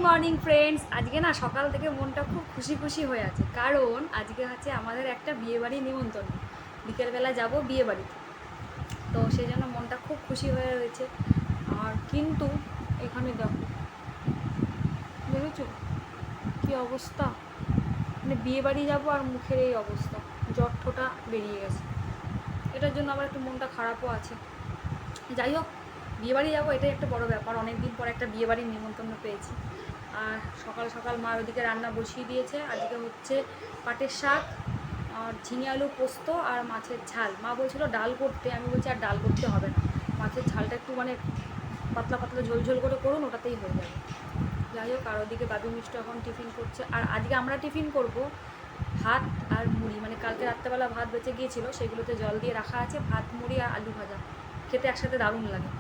Morning friends. আজকে না সকাল থেকে মনটা খুব খুশি খুশি হয়ে আছে, কারণ আজকে হচ্ছে আমাদের একটা বিয়েবাড়ি নিমন্ত্রণ। বিকেলবেলা যাব বিয়েবাড়িতে, তো সেই জন্য মনটা খুব খুশি হয়ে রয়েছে। আর কিন্তু এখানে দেখো, দেখেছো কী অবস্থা, মানে বিয়েবাড়ি যাব আর মুখের এই অবস্থা, জ্বর ঠোঁটা বেরিয়ে গেছে। এটার জন্য আবার একটু মনটা খারাপও আছে। যাই হোক, বিয়েবাড়ি যাবো এটাই একটা বড় ব্যাপার, অনেক দিন পর একটা বিয়েবাড়ির নিমন্ত্রণ পেয়েছি। আর সকাল সকাল মা ওদিকে রান্না বসিয়ে দিয়েছে। আজকে হচ্ছে পাটের শাক আর ঝিঙে আলু পোস্ত আর মাছের ঝাল। মা বলছিল ডাল করতে, আমি বলছি আর ডাল করতে হবে না, মাছের ঝালটা একটু মানে পাতলা পাতলা ঝোল ঝোল করে করুন, ওটাতেই হয়ে যাবে। যাই হোক, আর ওদিকে বাবু মিষ্টি এখন টিফিন করছে। আর আজকে আমরা টিফিন করব ভাত আর মুড়ি, মানে কালকে রাত্রেবেলা ভাত বেঁচে গিয়েছিল, সেগুলোতে জল দিয়ে রাখা আছে। ভাত মুড়ি আর আলু ভাজা খেতে একসাথে দারুণ লাগে,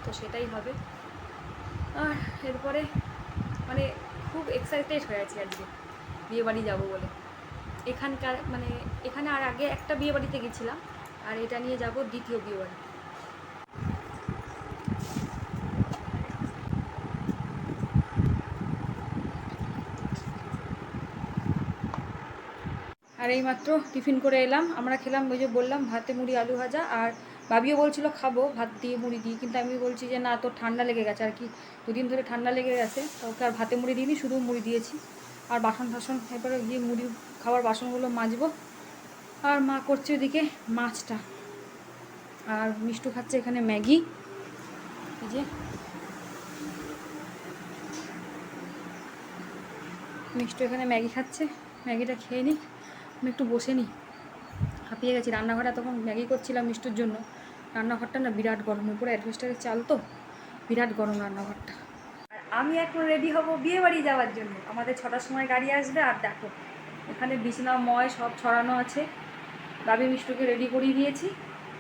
তো সেটাই হবে। আর এরপরে মানে খুব এক্সাইটেড হয়ে আছি আজকে বিয়েবাড়ি যাব বলে। এখানকার মানে এখানে আর আগে একটা বিয়েবাড়িতে গেছিলাম, আর এটা নিয়ে যাব দ্বিতীয় বিয়েবাড়ি। আর এইমাত্র টিফিন করে এলাম, আমরা খেলাম ওই যে বললাম ভাতে মুড়ি আলু ভাজা। আর বাবিও বলছিল খাবো ভাত দিয়ে মুড়ি দিয়ে, কিন্তু আমি বলছি যে না, তোর ঠান্ডা লেগে গেছে আর কি, দুদিন ধরে ঠান্ডা লেগে গেছে, তো ওকে আর ভাতে মুড়ি দিইনি, শুধু মুড়ি দিয়েছি। আর বাসন টাসন এরপরে গিয়ে মুড়ি খাওয়ার বাসনগুলো মাজবো। আর মা করছে ওদিকে মাছটা, আর মিষ্টু খাচ্ছে এখানে ম্যাগি। এই যে মিষ্টু এখানে ম্যাগি খাচ্ছে, ম্যাগিটা খেয়ে নিই, আমি একটু বসে নিই, হাঁপিয়ে গেছি। রান্নাঘরে তখন ম্যাগি করছিলাম মিষ্টুর জন্য, রান্নাঘরটা না বিরাট গরম, উপরে অ্যাডভেস্টারের চাল তো, বিরাট গরম রান্নাঘরটা। আর আমি এখন রেডি হব বিয়েবাড়ি যাওয়ার জন্য। আমাদের 6টার সময় গাড়ি আসবে। আর দেখো এখানে বিছানাময় সব ছড়ানো আছে, বাবি মিষ্টুকে রেডি করিয়ে দিয়েছি,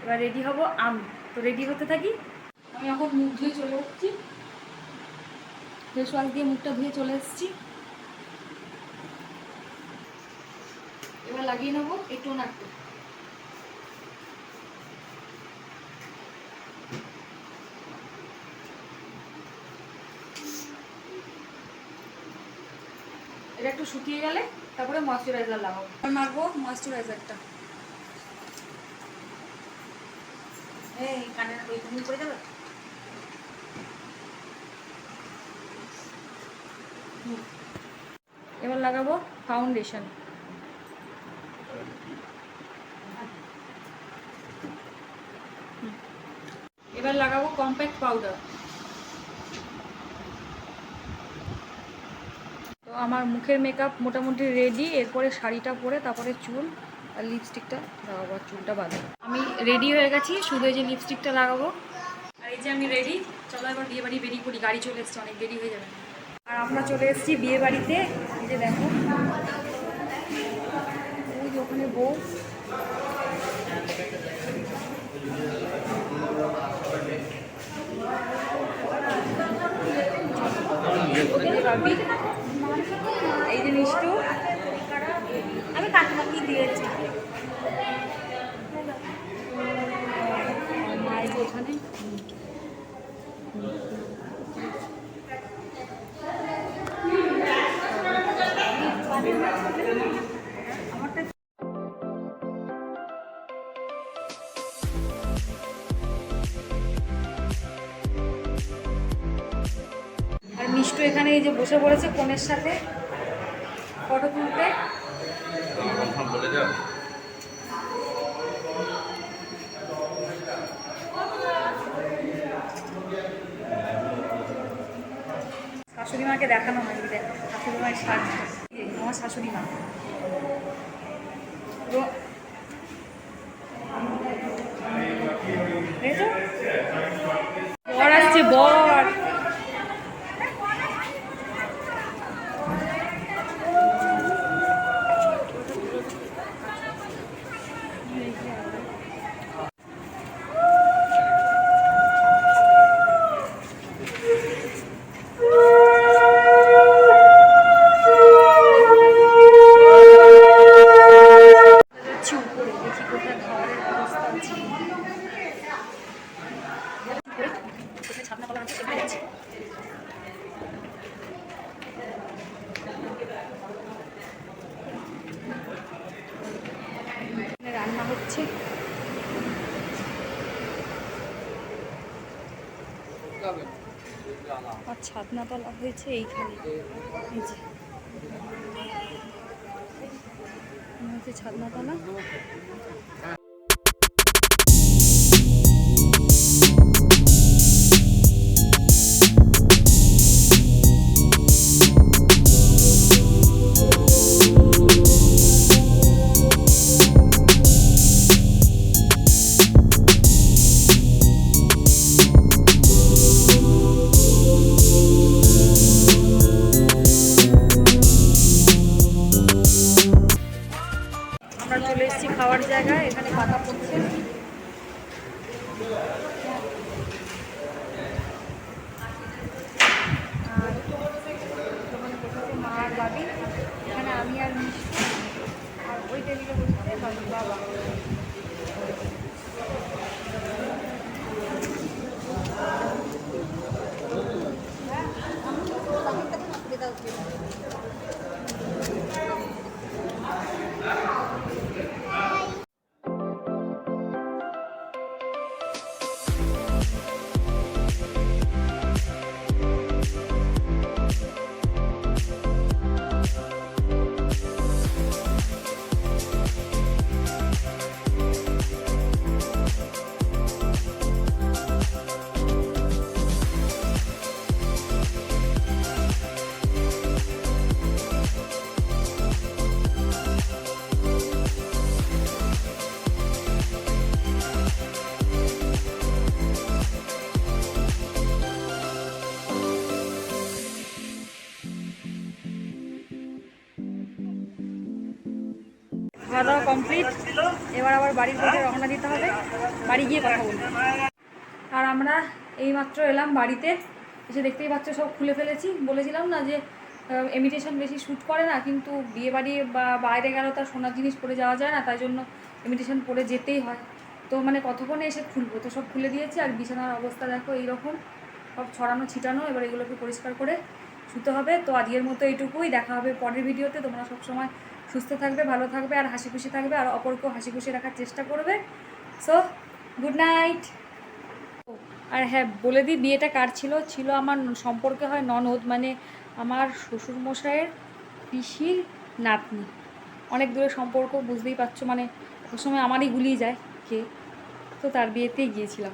এবার রেডি হব আমি। তো রেডি হতে থাকি। আমি এখন মুখ ধুয়ে চলে এসেছি, ফেস ওয়াশ দিয়ে মুখটা ধুয়ে চলে এসেছি। এবার লাগিয়ে নেবো এই টোনারটা। এটা একটু শুকিয়ে গেলে তারপরে ময়শ্চারাইজার লাগাবো, মাখবো ময়শ্চারাইজারটা। এই কানের ওইখানে পড়ে যাবে। এবার লাগাবো ফাউন্ডেশন। এবার লাগাবো কম্প্যাক্ট পাউডার। তো আমার মুখের মেকআপ মোটামুটি রেডি। এরপরে শাড়িটা পরে তারপরে চুল আর লিপস্টিকটা লাগাবো, আর চুলটা বাঁধবো। আমি রেডি হয়ে গেছি, শুধু এই যে লিপস্টিকটা লাগাবো। আর এই যে আমি রেডি, চলো এবার বিয়ে বাড়ি বেরিয়ে পড়ি, গাড়ি চলে এসছে, অনেক দেরি হয়ে যাবে। আর আমরা চলে এসেছি বিয়ে বাড়িতে। এই যে দেখো ওই যে ওখানে বউ, এই যে মিষ্টু, আমি কাকিমাকে দিয়েছি মায়ের ওখানে। আর মিষ্টু এখানে এই যে বসে পড়েছে কনের সাথে ফটো তুলতে। শাশুড়ি মাকে দেখানো হয়, দেখ শাশুড়ি মায়ের সাজ, আমার শাশুড়ি মা। বর আসছে, বর। ছাপনা কলা আছে, আর ছাদনাতলা হয়েছে এইখানে, এই যে হচ্ছে ছাদনাতলা। আমরা চলে এসেছি খাওয়ার জায়গায়, এখানে পাতা পড়ছে। আর ওখানে বসেছে মা আর বাবি, এখানে আমি আর মিষ্টি, আর ওই টেবিলে বসেছে বাবি বাবা। খাওয়া দাওয়া কমপ্লিট, এবার আবার বাড়ির পথে রওনা দিতে হবে, বাড়ি গিয়ে কথা বলবো। আর আমরা এইমাত্র এলাম বাড়িতে, এসে দেখতেই পাচ্ছ সব খুলে ফেলেছি। বলেছিলাম না যে ইমিটেশন বেশি শ্যুট করে না, কিন্তু বিয়েবাড়ি বা বাইরে গেলেও তার সোনার জিনিস পরে যাওয়া যায় না, তাই জন্য ইমিটেশন পরে যেতেই হয়। তো মানে কতক্ষণে এসে খুলবো, তো সব খুলে দিয়েছি। আর বিছানার অবস্থা দেখো এইরকম, সব ছড়ানো ছিটানো, এবার এগুলোকে পরিষ্কার করে শুতে হবে। তো আজকের মতো এইটুকুই, দেখা হবে পরের ভিডিওতে। তোমরা সবসময় সুস্থ থাকবে, ভালো থাকবে, আর হাসি খুশি থাকবে, আর অপরকেও হাসি খুশি রাখার চেষ্টা করবে। So good night. আর হ্যাঁ বলে দিই, বিয়েটা কার ছিল, ছিল আমার সম্পর্কে হয় ননদ, মানে আমার শ্বশুরমশাইয়ের পিসির নাতনি। অনেক দূরের সম্পর্ক, বুঝতেই পারছো, মানে ওই সময় আমারই গুলিয়ে যায় কে, তো তার বিয়েতেই গিয়েছিলাম।